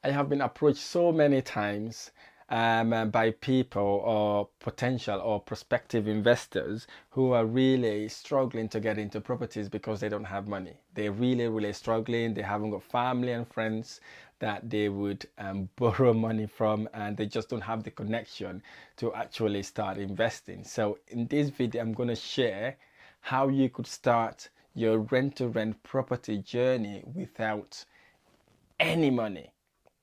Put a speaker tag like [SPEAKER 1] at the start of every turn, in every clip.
[SPEAKER 1] I have been approached so many times by people or potential or prospective investors who are really struggling to get into properties because they don't have money. They're really struggling. They haven't got family and friends that they would borrow money from, and they just don't have the connection to actually start investing. So in this video, I'm going to share how you could start your rent-to-rent property journey without any money,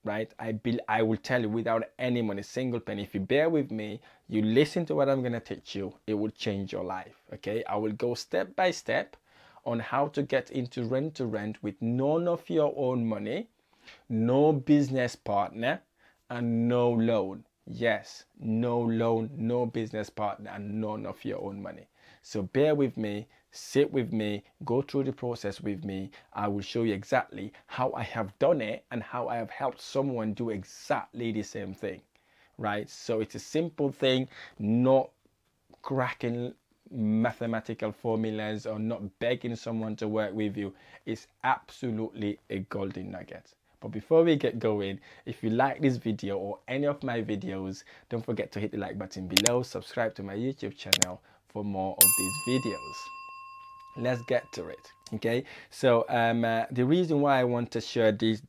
[SPEAKER 1] right? I will tell you, without any money, single penny. If you bear with me, you listen to what I'm going to teach you, it will change your life. Okay, I will go step by step on how to get into rent to rent with none of your own money, no business partner, and no loan. Yes, no loan, no business partner, and none of your own money. So bear with me, sit with me, go through the process with me. I will show you exactly how I have done it and how I have helped someone do exactly the same thing, right? So it's a simple thing, not cracking mathematical formulas or not begging someone to work with you. It's absolutely a golden nugget. But before we get going, if you like this video or any of my videos, don't forget to hit the like button below, subscribe to my YouTube channel for more of these videos. Let's get to it. Okay, so the reason why I want to share these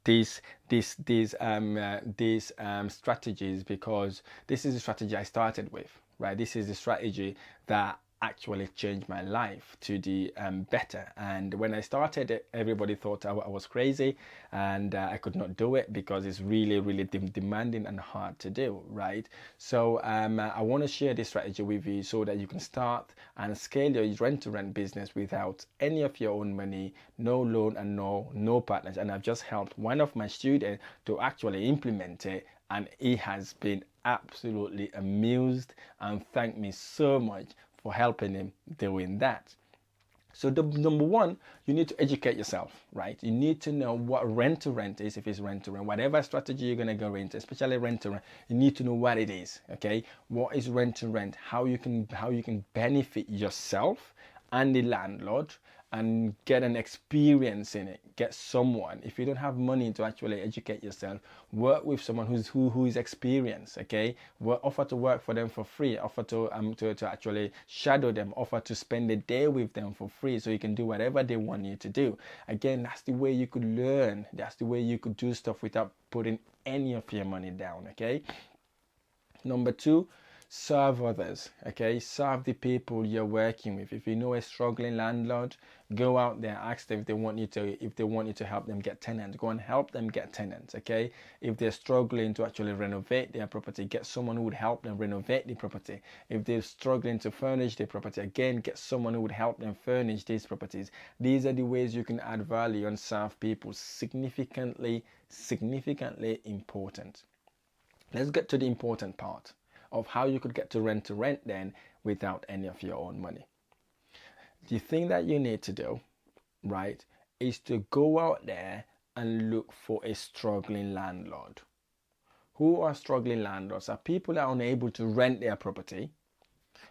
[SPEAKER 1] strategies, because this is the strategy I started with, right? This is the strategy that actually changed my life to the better. And when I started it, everybody thought I was crazy and I could not do it because it's really demanding and hard to do, right? So I want to share this strategy with you so that you can start and scale your rent-to-rent business without any of your own money, no loan, and no partners. And I've just helped one of my students to actually implement it, and he has been absolutely amused and thanked me so much for helping him doing that. So the number one, you need to educate yourself, right? You need to know what rent to rent is, if it's rent to rent, whatever strategy you're going to go into, especially rent to rent, you need to know what it is, okay? What is rent to rent? How you can benefit yourself and the landlord and get an experience in it. Get someone, if you don't have money to actually educate yourself, work with someone who is experienced, okay? Offer to work for them for free, offer to actually shadow them, offer to spend a day with them for free so you can do whatever they want you to do. Again, that's the way you could learn. That's the way you could do stuff without putting any of your money down, okay? Number two, serve others, okay? Serve the people you're working with. If you know a struggling landlord, go out there, ask them if they want you to help them get tenants. Go and help them get tenants, okay? If they're struggling to actually renovate their property, get someone who would help them renovate the property. If they're struggling to furnish their property, again, get someone who would help them furnish these properties. These are the ways you can add value and serve people. Significantly important. Let's get to the important part of how you could get to rent then without any of your own money. The thing that you need to do, right, is to go out there and look for a struggling landlord. Who are struggling landlords? Are people that are unable to rent their property,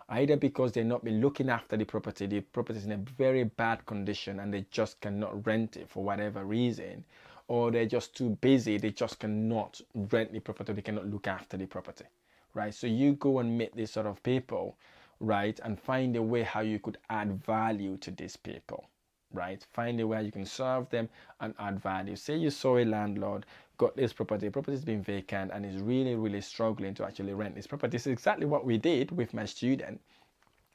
[SPEAKER 1] either because they've not been looking after the property is in a very bad condition and they just cannot rent it for whatever reason, or they're just too busy, they just cannot rent the property, they cannot look after the property, right? So you go and meet these sort of people, right, and find a way how you could add value to these people, right? Find a way you can serve them and add value. Say you saw a landlord got this property's been vacant and is really struggling to actually rent this property. This is exactly what we did with my student.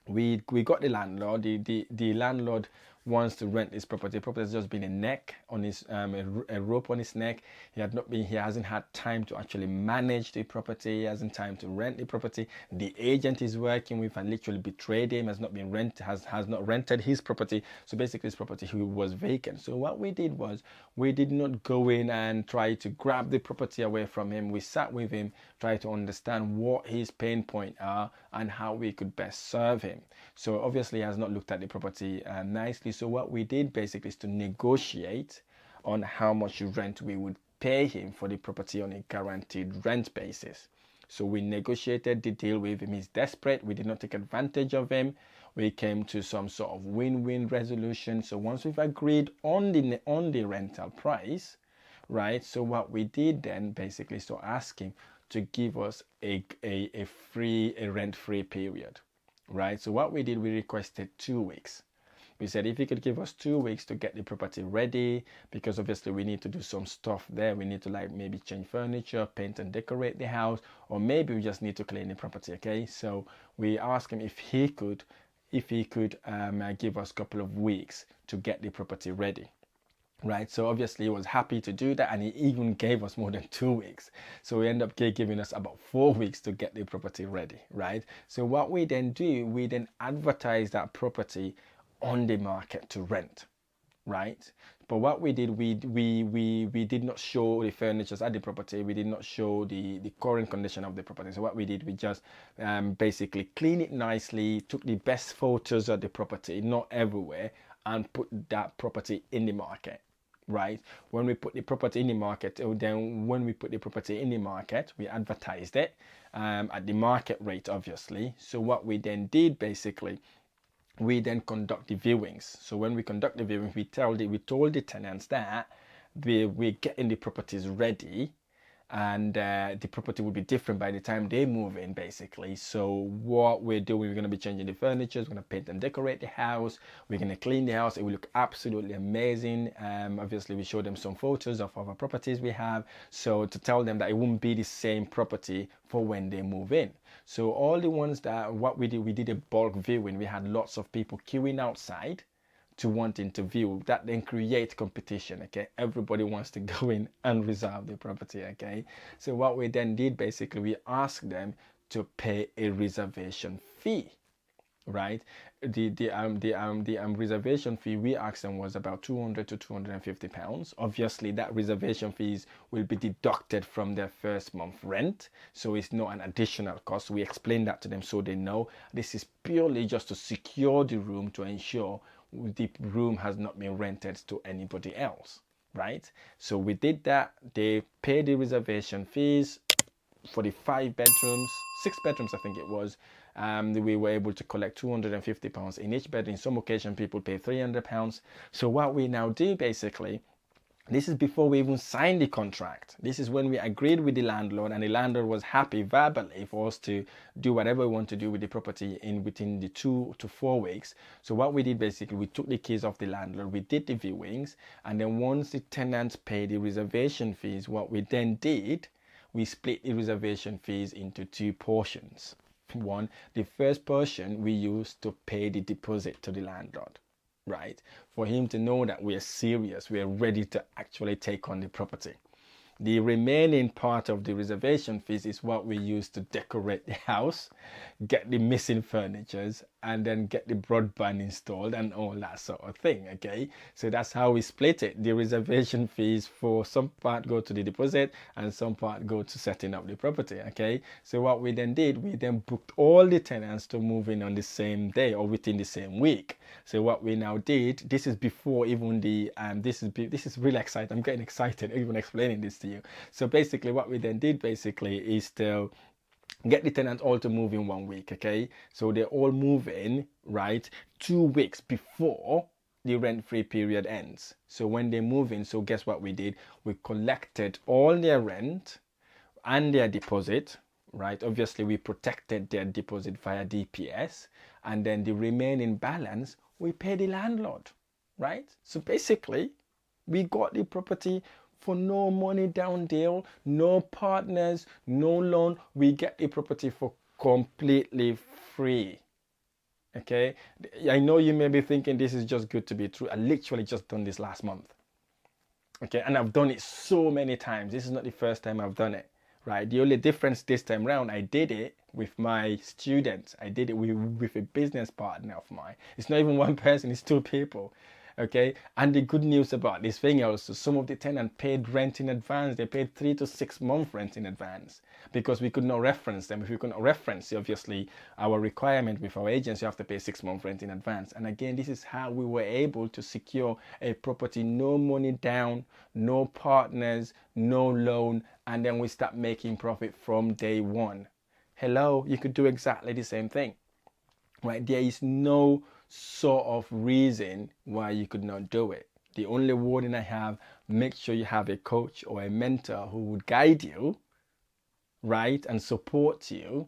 [SPEAKER 1] We got the landlord. The landlord wants to rent this property. The property has just been a neck on his a rope on his neck. He hasn't had time to actually manage the property. He hasn't time to rent the property. The agent he's working with had literally betrayed him, has not rented his property. So basically his property was vacant. So what we did was, we did not go in and try to grab the property away from him. We sat with him, tried to understand what his pain points are and how we could best serve him. So obviously he has not looked at the property nicely. So what we did basically is to negotiate on how much rent we would pay him for the property on a guaranteed rent basis. So we negotiated the deal with him. He's desperate. We did not take advantage of him. We came to some sort of win-win resolution. So once we've agreed on the rental price, right? So what we did then basically start asking to give us a rent-free period, right? So what we did, we requested 2 weeks. We said if you could give us 2 weeks to get the property ready, because obviously we need to do some stuff there. We need to like maybe change furniture, paint and decorate the house, or maybe we just need to clean the property. Okay, so we asked him if he could give us a couple of weeks to get the property ready. Right, so obviously he was happy to do that, and he even gave us more than 2 weeks. So we end up giving us about 4 weeks to get the property ready, right? So what we then do, we then advertise that property on the market to rent, right? But what we did, we did not show the furnitures at the property. We did not show the current condition of the property. So what we did, we just basically clean it nicely, took the best photos of the property, not everywhere, and put that property in the market. Right, when we put the property in the market, we advertised it at the market rate, obviously. So what we then did basically, we then conduct the viewings. So when we conduct the viewings, we told the tenants that we're getting the properties ready, and the property will be different by the time they move in, basically. So what we're doing, we're going to be changing the furniture, we're going to paint and decorate the house, we're going to clean the house. It will look absolutely amazing. Obviously we showed them some photos of other properties we have, so to tell them that it won't be the same property for when they move in. So all the ones that, what we did a bulk viewing. We had lots of people queuing outside to wanting to view. That then create competition. Okay, everybody wants to go in and reserve the property. Okay, so what we then did basically, we asked them to pay a reservation fee, right? The reservation fee we asked them was about £200 to £250. Obviously that reservation fees will be deducted from their first month rent, so it's not an additional cost. We explained that to them so they know this is purely just to secure the room, to ensure the room has not been rented to anybody else, right? So we did that. They paid the reservation fees for the 5 bedrooms, 6 bedrooms I think it was. We were able to collect £250 in each bed. In some occasion people pay £300. So what we now do basically, this is before we even signed the contract. This is when we agreed with the landlord, and the landlord was happy verbally for us to do whatever we want to do with the property within the 2 to 4 weeks. So what we did basically, we took the keys off the landlord, we did the viewings, and then once the tenants paid the reservation fees, what we then did, we split the reservation fees into 2 portions. One, the first portion we used to pay the deposit to the landlord, right? For him to know that we are serious, we are ready to actually take on the property. The remaining part of the reservation fees is what we use to decorate the house, get the missing furnitures, and then get the broadband installed and all that sort of thing. Okay, so that's how we split it. The reservation fees for some part go to the deposit and some part go to setting up the property. Okay, so what we then did, we then booked all the tenants to move in on the same day or within the same week. So what we now did, this is before even the this is really exciting. I'm getting excited even explaining this to you. So basically what we then did basically is to get the tenants all to move in 1 week. Okay, so they all move in, right, 2 weeks before the rent-free period ends. So when they move in, so guess what we did? We collected all their rent and their deposit, right? Obviously we protected their deposit via DPS, and then the remaining balance we pay the landlord, right? So basically we got the property for no money down deal, no partners, no loan. We get the property for completely free. Okay, I know you may be thinking this is just good to be true. I literally just done this last month. Okay, and I've done it so many times. This is not the first time I've done it, right? The only difference this time around, I did it with my students. I did it with a business partner of mine. It's not even one person, it's 2 people. Okay, and the good news about this thing also, some of the tenants paid rent in advance. They paid 3 to 6 month rent in advance because we could not reference them. If we could not reference, obviously our requirement with our agents, you have to pay 6 month rent in advance. And again, this is how we were able to secure a property, no money down, no partners, no loan, and then we start making profit from day one. Hello, you could do exactly the same thing, right? There is no sort of reason why you could not do it. The only warning I have, make sure you have a coach or a mentor who would guide you, right, and support you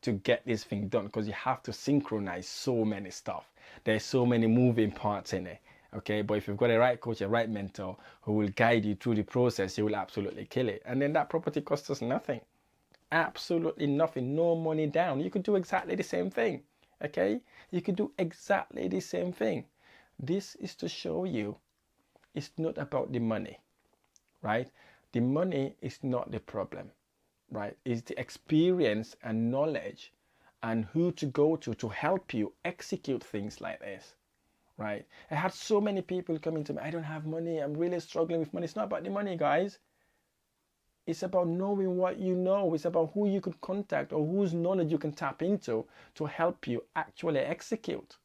[SPEAKER 1] to get this thing done, because you have to synchronize so many stuff. There's so many moving parts in it. Okay, but if you've got a right coach, a right mentor who will guide you through the process, you will absolutely kill it. And then that property costs us nothing. Absolutely nothing. No money down. You could do exactly the same thing. Okay, you could do exactly the same thing. This is to show you it's not about the money, right? The money is not the problem, right? It's the experience and knowledge and who to go to help you execute things like this, right? I had so many people coming to me, I don't have money, I'm really struggling with money. It's not about the money, guys. It's about knowing what you know. It's about who you could contact or whose knowledge you can tap into to help you actually execute,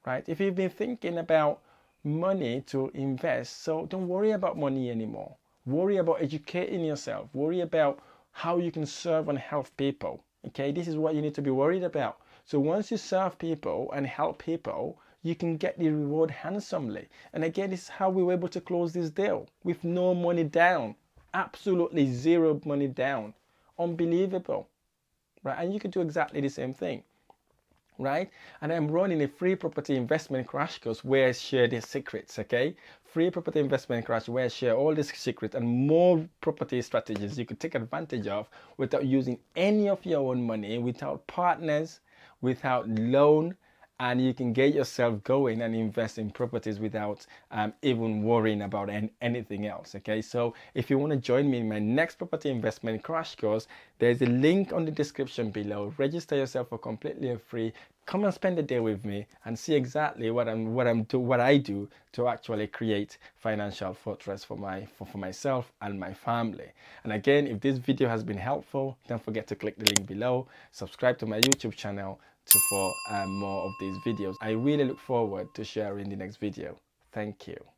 [SPEAKER 1] right? If you've been thinking about money to invest, so don't worry about money anymore. Worry about educating yourself. Worry about how you can serve and help people. Okay, this is what you need to be worried about. So once you serve people and help people, you can get the reward handsomely. And again, this is how we were able to close this deal with no money down. Absolutely zero money down. Unbelievable, right? And you can do exactly the same thing, right? And I'm running a free property investment crash course where I share the secrets, okay? Free property investment crash where I share all these secrets and more property strategies you could take advantage of without using any of your own money, without partners, without loan, and you can get yourself going and invest in properties without even worrying about anything else. Okay, so if you want to join me in my next property investment crash course, there's a link on the description below. Register yourself for completely free. Come and spend the day with me and see exactly what I do to actually create financial fortress for myself and my family. And again, if this video has been helpful, don't forget to click the link below. Subscribe to my YouTube channel for more of these videos. I really look forward to sharing the next video. Thank you.